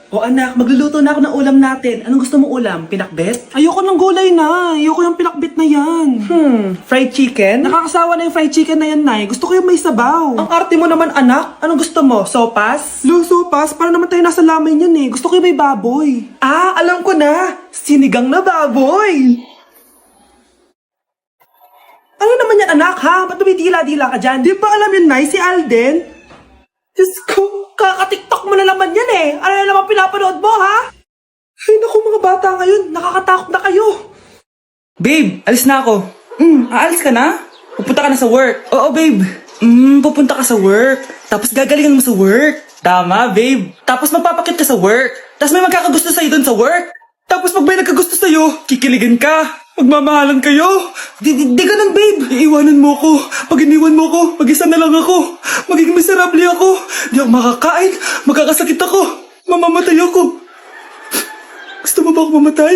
O anak, magluluto na ako ng ulam natin. Anong gusto mo ulam? Pinakbet? Ayoko ng gulay na. Ayoko yung pinakbit na yan. Fried chicken? Nakakasawa na yung fried chicken na yan, Nay. Gusto ko yung may sabaw. Ang arte mo naman anak. Anong gusto mo? Sopas? Luso, pas. Para naman tayo nasa lamay niyan eh. Gusto ko yung may baboy. Ah, alam ko na. Sinigang na baboy. Ano naman yan anak ha? Ba't dumidila-dila ka dyan? Di ba alam yun, Nay? Si Alden? Diyos ko, kaka-tiktok mo na naman yan eh. Ano na naman pinapanood mo ha? Ay, naku mga bata ngayon. Nakakatakot na kayo. Babe, alis na ako. Aalis ka na? Pupunta ka na sa work. Oo, babe. Pupunta ka sa work. Tapos gagalingan mo sa work. Tama, babe. Tapos magpapakit ka sa work. Tapos may magkakagusto sa'yo dun sa work. Tapos pag may nagkagusto sa'yo, kikiligan ka. Magmamahalan kayo. Di ganun, babe. Iiwanan mo ko. Pag iniwan mo ko, mag-isa na lang ako. Magiging miserable ako. Di ako makakain. Magkakasakit ako. Mamamatay ako. Gusto mo ba ako mamatay?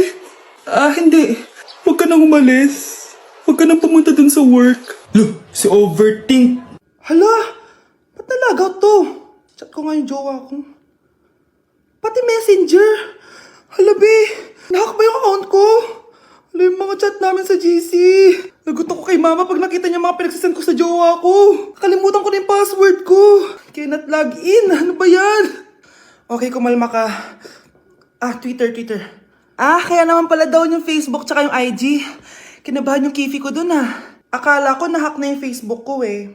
Hindi. Huwag ka nang umalis. Huwag ka nang pumunta dun sa work. Loh, si Overthink. Hala, ba't nalagaw to? Chat ko nga yung jowa ko. Pati messenger. Hala, be. Nahack ba yung account ko? Hala, yung mga chat namin sa GC. Nagutok ko kay mama pag nakita niya mga pinagsasend ko sa jowa ko. Kalimutan ko na yung password ko. Cannot log in. Ano ba yan? Okay, kumalma ka. Twitter. Kaya naman pala daw yung Facebook tsaka yung IG. Kinabahan yung kifi ko dun Akala ko nahack na yung Facebook ko eh.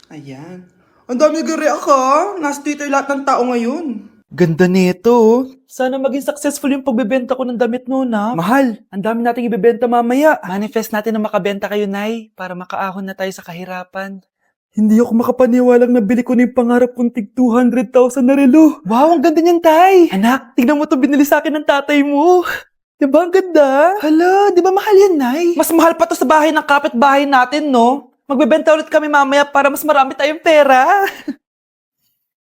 Ayan. Ang dami nag-react Nasa Twitter lahat ng tao ngayon. Ganda nito. Sana maging successful yung pagbebenta ko ng damit mo Mahal, ang dami nating ibebenta mamaya. Manifest natin na makabenta kayo, Nay, para makaahon na tayo sa kahirapan. Hindi ako makapaniwalang nabili ko na yung pangarap kong tig 200,000 na relo. Wow, ang ganda niyan, Tay. Anak, tignan mo itong binili sa akin ng tatay mo. Diba ang ganda? Hala, di ba mahal yan, Nay? Mas mahal pa to sa bahay ng kapitbahay natin, no? Magbebenta ulit kami mamaya para mas marami tayong pera.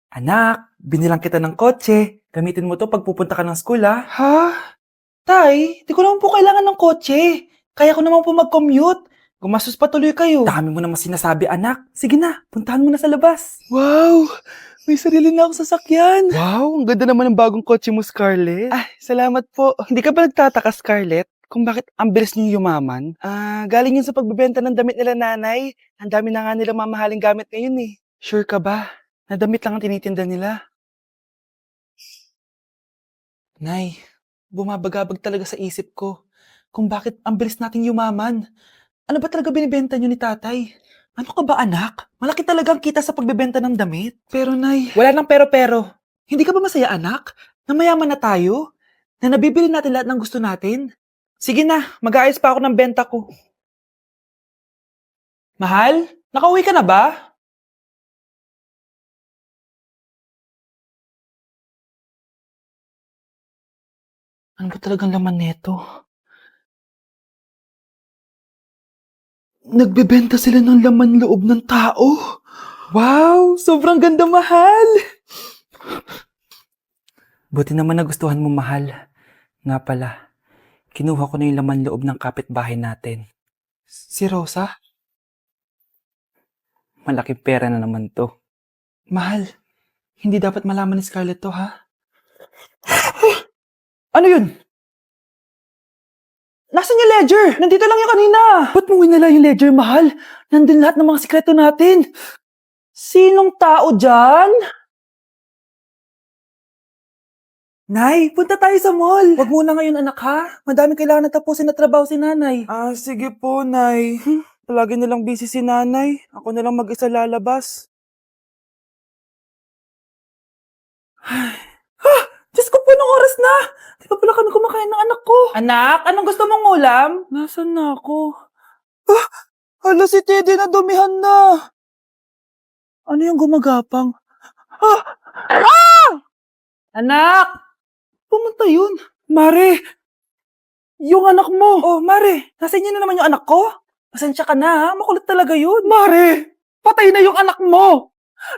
Anak, binilang kita ng kotse. Gamitin mo to pag pupunta ka ng school, Ha? Tay, di ko naman po kailangan ng kotse. Kaya ko naman po mag-commute. Gumastos pa tuloy kayo. Dami mo naman sinasabi, anak. Sige na, puntahan mo na sa labas. Wow! May sarili na akong sasakyan. Wow, ang ganda naman ng bagong kotse mo, Scarlett. Salamat po. Hindi ka ba nagtataka, Scarlett, kung bakit ang bilis niyo yumaman? Galing yun sa pagbebenta ng damit nila nanay. Ang dami na nga nilang mamahaling gamit ngayon eh. Sure ka ba? Na damit lang ang tinitinda nila? Nay, bumabagabag talaga sa isip ko kung bakit ang bilis nating yumaman. Ano ba talaga binibenta niyo ni tatay? Ano ka ba anak? Malaki talaga ang kita sa pagbebenta ng damit. Pero nay... Wala nang pero. Hindi ka ba masaya anak? Na mayaman na tayo? Na nabibili natin lahat ng gusto natin? Sige na, mag-aayos pa ako ng benta ko. Mahal? Nakauwi ka na ba? Ano ba talagang laman neto? Nagbebenta sila ng laman loob ng tao. Wow! Sobrang ganda, mahal! Buti naman nagustuhan mo, mahal. Nga pala, kinuha ko na yung laman loob ng kapitbahay natin. Si Rosa? Malaking pera na naman to. Mahal, hindi dapat malaman ni Scarlett to, ha? Ano yun? Nasaan yung ledger? Nandito lang yung kanina. Ba't mo winala yung ledger, mahal? Nandun lahat ng mga sikreto natin. Sinong tao dyan? Nay, punta tayo sa mall. Wag muna ngayon, anak, ha? Madami kailangan na tapusin na trabaho si nanay. Sige po, Nay. Palagi nalang busy si nanay. Ako na lang mag-isa lalabas. Diyos ko po, nung oras na! Di pa pala kami kumakain ng anak ko. Anak, anong gusto mong ulam? Nasaan na ako? Hala, si Teddy na dumihan na. Ano yung gumagapang? Anak! Pumunta yun. Mare! Yung anak mo! Oh, Mare! Nasa inyo na naman yung anak ko? Pasensya ka na, ha? Makulit talaga yun. Mare! Patay na yung anak mo!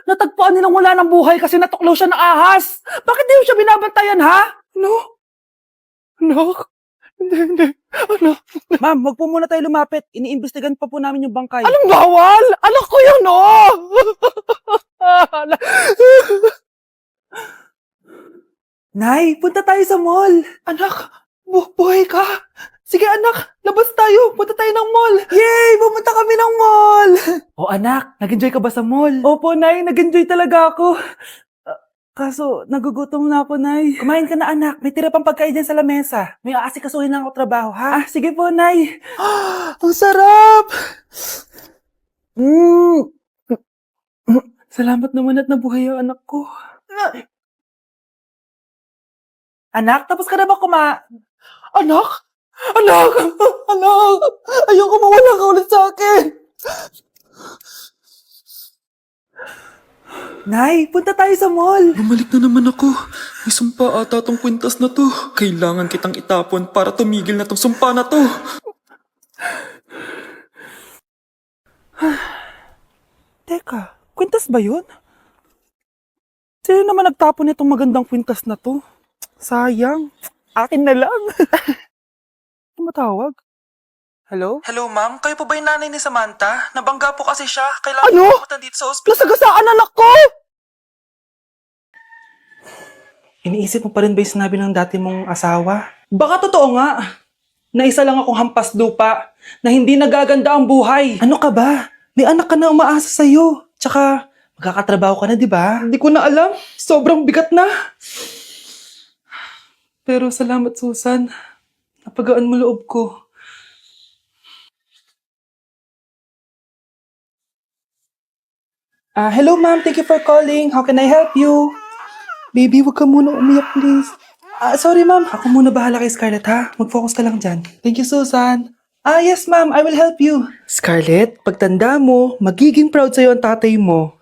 Natagpuan nilang wala ng buhay kasi natuklaw siya ng ahas! Bakit di mo siya binabantayan, ha? No? Anak? Hindi. Anak? Ma'am, wag po muna tayo lumapit. Iniimbestigan pa po namin yung bangkay. Anong bawal? Anak ko yun, no? Nay, punta tayo sa mall. Anak, buhay ka? Sige anak, labas tayo. Punta tayo ng mall. Yay! Pumunta kami ng mall. O anak, nag-enjoy ka ba sa mall? Opo, Nay. Nag-enjoy talaga ako. Kaso, nagugutom na ako, Nay. Kumain ka na, anak. May tira pang pagkain dyan sa lamesa. May aasikasuhin lang ako trabaho, ha? Sige po, Nay. Ang sarap! Salamat naman at nabuhay ang anak ko. Anak, tapos ka na ba Anak? Anak! Anak! Ayoko mawala ka ulit sa akin! Nay, punta tayo sa mall. Bumalik na naman ako. May sumpa ata tong kwintas na to. Kailangan kitang itapon para tumigil na tong sumpa na to. Teka, kwintas ba yun? Sino naman nagtapon itong magandang kwintas na to? Sayang. Akin na lang. Tumatawag? Hello? Hello ma'am, kayo po ba yung nanay ni Samantha? Nabangga po kasi siya. Kailangan Ano? pumunta dito sa ospital. Nasagasaan anak ko! Iniisip mo pa rin ba yung sinabi ng dati mong asawa? Baka totoo nga. Na isa lang akong hampas lupa. Na hindi nagaganda ang buhay. Ano ka ba? May anak ka na umaasa sa'yo. Tsaka, magkakatrabaho ka na, di ba? Hindi ko na alam. Sobrang bigat na. Pero salamat Susan. Napagaan mo loob ko. Hello ma'am, thank you for calling. How can I help you? Baby, wag ka muna umiyak please. Sorry ma'am, ako muna bahala kay Scarlett ha. Mag-focus ka lang dyan. Thank you Susan. Yes ma'am, I will help you. Scarlett, pagtanda mo, magiging proud sa'yo ang tatay mo.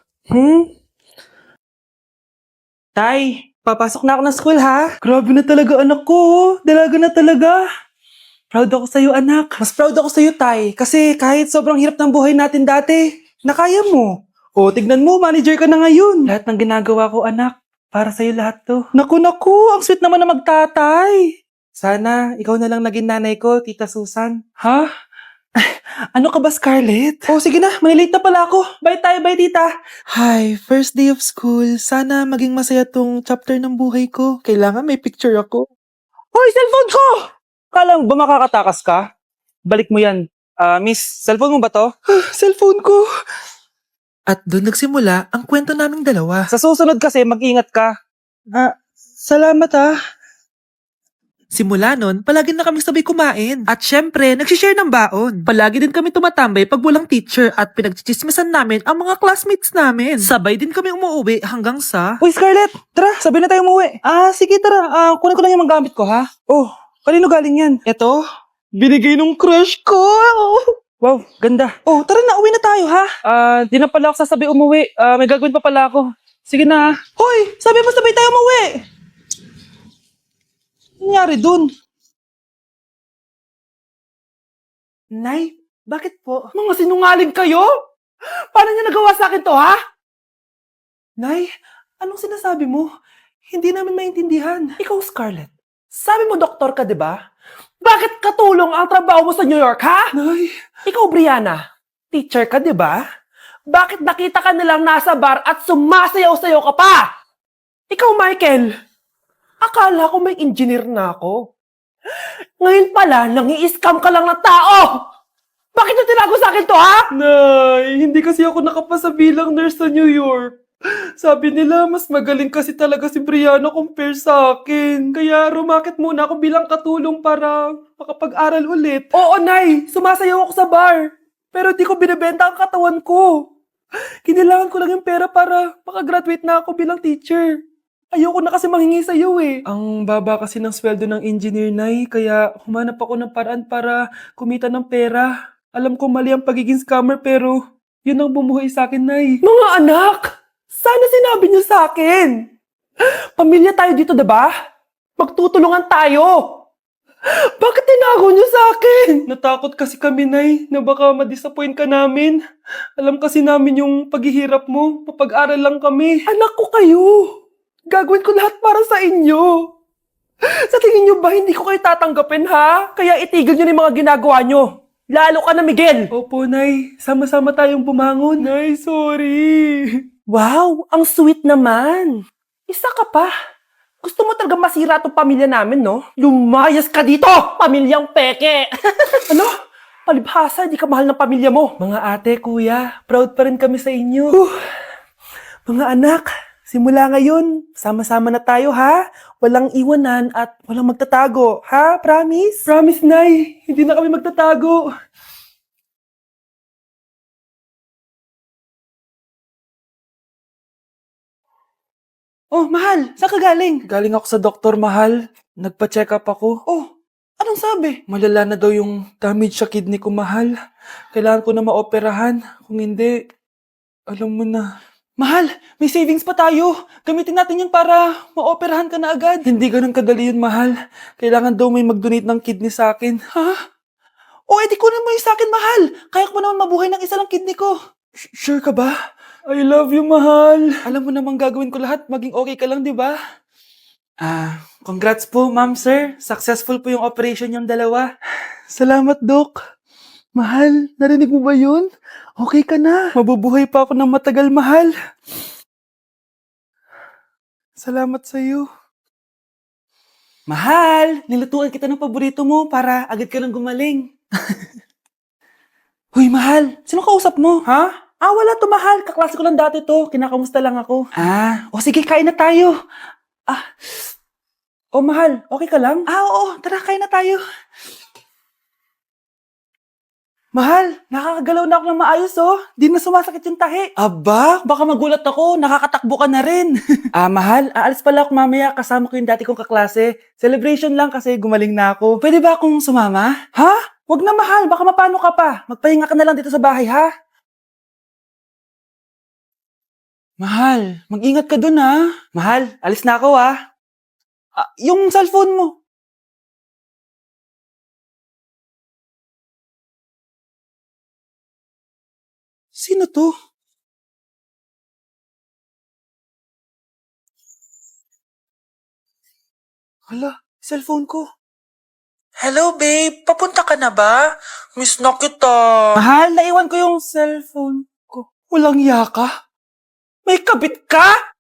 Tay, papasok na ako ng school ha. Grabe na talaga anak ko, oh. Dalaga na talaga. Proud ako sa'yo anak. Mas proud ako sa'yo tay, kasi kahit sobrang hirap ng buhay natin dati, nakaya mo. O, tignan mo, manager ka na ngayon. Lahat ng ginagawa ko, anak, para sa'yo lahat to. Naku, ang sweet naman na magtatay. Sana, ikaw na lang naging nanay ko, Tita Susan. Ha? Ano ka ba, Scarlett? Oh, sige na, manilate na pala ako. Bye tayo, bye, Tita. Hi, first day of school. Sana maging masaya tong chapter ng buhay ko. Kailangan may picture ako. Hoy, cellphone ko! Kala mo ba makakatakas ka? Balik mo yan. Miss, cellphone mo ba to? Cellphone ko. At doon nagsimula ang kwento naming dalawa. Sa susunod kasi, mag-ingat ka. Salamat. Simula nun, palagi na kami sabay kumain. At syempre, nagsishare ng baon. Palagi din kami tumatambay pag walang teacher at pinagchichismisan namin ang mga classmates namin. Sabay din kami umuwi hanggang sa... Uy, Scarlett! Tara, sabay na tayo umuwi. Sige, tara. Kunin ko lang yung mga gamit ko, ha? Oh, kanino galing yan? Eto, binigay nung crush ko. Wow, ganda. Oh, tara na, uwi na tayo ha. Di na pala ako sasabi umuwi. May gagawin pa pala ako. Sige na. Hoy, sabi mo sabay tayo umuwi. Ano nangyari dun? Nay, bakit po? Mga sinungaling kayo? Paano niya nagawa sa akin to, ha? Nay, anong sinasabi mo? Hindi namin maintindihan. Ikaw, Scarlett. Sabi mo doktor ka, di ba? Bakit katulong ang trabaho mo sa New York, ha? Nay. Ikaw, Brianna. Teacher ka, di ba? Bakit nakita ka nilang nasa bar at sumasayaw-sayaw ka pa? Ikaw, Michael. Akala ko may engineer na ako. Ngayon pala, nangi-scam ka lang ng tao! Bakit yung tinago sa akin to, ha? Nay, hindi kasi ako nakapasa bilang nurse sa New York. Sabi nila, mas magaling kasi talaga si Brianna compare sa akin. Kaya rumakit muna ako bilang katulong para makapag-aral ulit. Oo, Nay, sumasayaw ako sa bar. Pero di ko binibenta ang katawan ko. Kinilangan ko lang yung pera para makagraduate na ako bilang teacher. Ayoko na kasi manghingi sa iyo eh. Ang baba kasi ng sweldo ng engineer, Nay, kaya humanap ako ng paraan para kumita ng pera. Alam ko mali ang pagiging scammer pero yun ang bumuhay sa akin, Nay. Mga anak! Sana sinabi niyo sa akin. Pamilya tayo dito, diba? Magtutulungan tayo. Bakit tinago niyo sa akin? Natakot kasi kami, Nay, na baka ma-disappoint ka namin. Alam kasi namin yung paghihirap mo. Papag-aral lang kami. Anak ko kayo. Gagawin ko lahat para sa inyo. Sa tingin niyo ba hindi ko kayo tatanggapin, ha? Kaya itigil niyo na yung mga ginagawa niyo. Lalo ka na, Miguel. Opo, Nay. Sama-sama tayong bumangon. Nay, sorry. Wow, ang sweet naman. Isa ka pa. Gusto mo talaga masira tong pamilya namin, no? Lumayas ka dito, pamilyang peke! Ano? Palibhasa, di ka mahal ng pamilya mo. Mga ate, kuya, proud pa rin kami sa inyo. Mga anak, simula ngayon, sama-sama na tayo, ha? Walang iwanan at walang magtatago, ha? Promise? Promise, Nay. Hindi na kami magtatago. Oh, mahal, saan ka galing? Galing ako sa doktor, mahal. Nagpa-check up ako. Oh, anong sabi? Malala na daw yung damage sa kidney ko, mahal. Kailangan ko na maoperahan. Kung hindi, alam mo na. Mahal, may savings pa tayo. Gamitin natin yan para maoperahan ka na agad. Hindi ganun kadali yun, mahal. Kailangan daw may mag-donate ng kidney sa akin. Ha? O, edi kunin mo yung sa akin, mahal. Kaya ko naman mabuhay ng isa lang kidney ko. Sure ka ba? I love you, mahal. Alam mo namang gagawin ko lahat. Maging okay ka lang, di ba? Congrats po, ma'am, sir. Successful po yung operation yung dalawa. Salamat, Doc. Mahal, narinig mo ba yun? Okay ka na. Mabubuhay pa ako ng matagal, mahal. Salamat sa'yo. Mahal, nilutuan kita ng paborito mo para agad ka nang gumaling. Hoy, mahal, sino kausap mo? Ha? Wala to, mahal. Kaklase ko lang dati to. Kinakamusta lang ako. Sige, kain na tayo. Mahal, okay ka lang? Oo, tara, kain na tayo. Mahal, nakakagalaw na ako ng maayos, oh. Di na sumasakit yung tahi. Aba, baka magulat ako. Nakakatakbo ka na rin. Mahal, aalis pala ako mamaya. Kasama ko yung dati kong kaklase. Celebration lang kasi gumaling na ako. Pwede ba akong sumama? Ha? Wag na, mahal. Baka mapano ka pa. Magpahinga ka na lang dito sa bahay, ha? Mahal, mag-ingat ka dun, ha? Mahal, alis na ako, ha? Yung cellphone mo. Sino to? Hala, cellphone ko. Hello, babe. Papunta ka na ba? Miss na kita. Mahal, naiwan ko yung cellphone ko. Walang iya ka? May kabit ka?